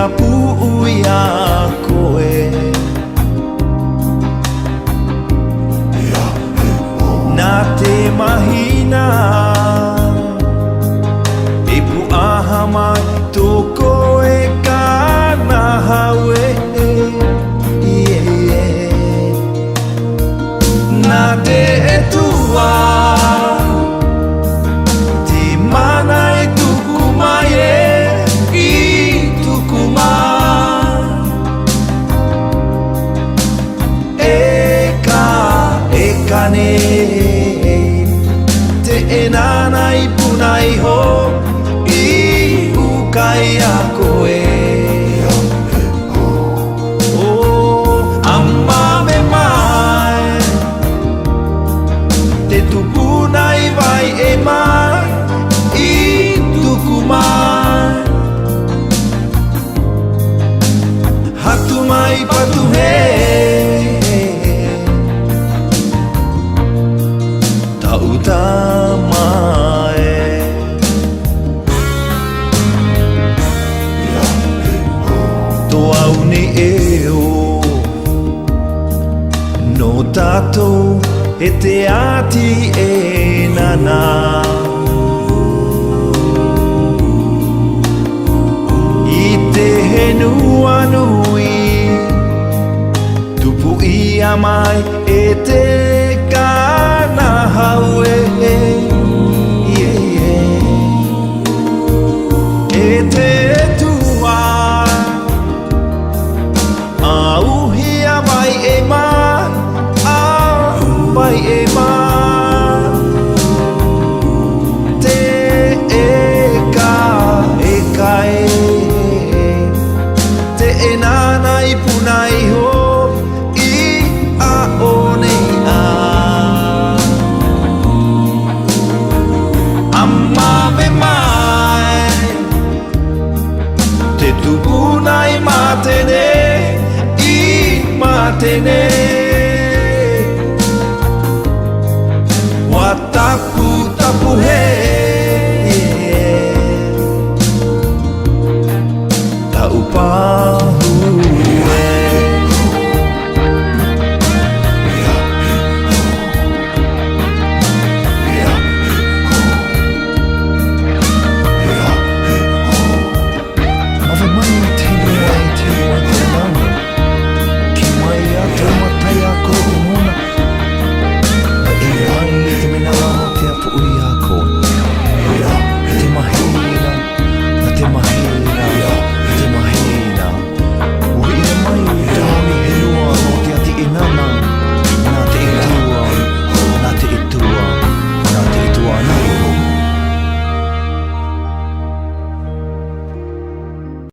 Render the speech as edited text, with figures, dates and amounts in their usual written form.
puu ya koe Nā te mahina E puaha mai tō koe kāna haue Nā te etua Te mana e tuku mai I tuku mai Eka nei Te enana I puna iho I ukai a koe Vai e mai I tuku mai Hatu mai patu he Tauta mai Tō au ni eo No tātou E te ati e nana I te henua nui Tupu ia mai e te kāna haue E te tua Auhia mai e mai Vai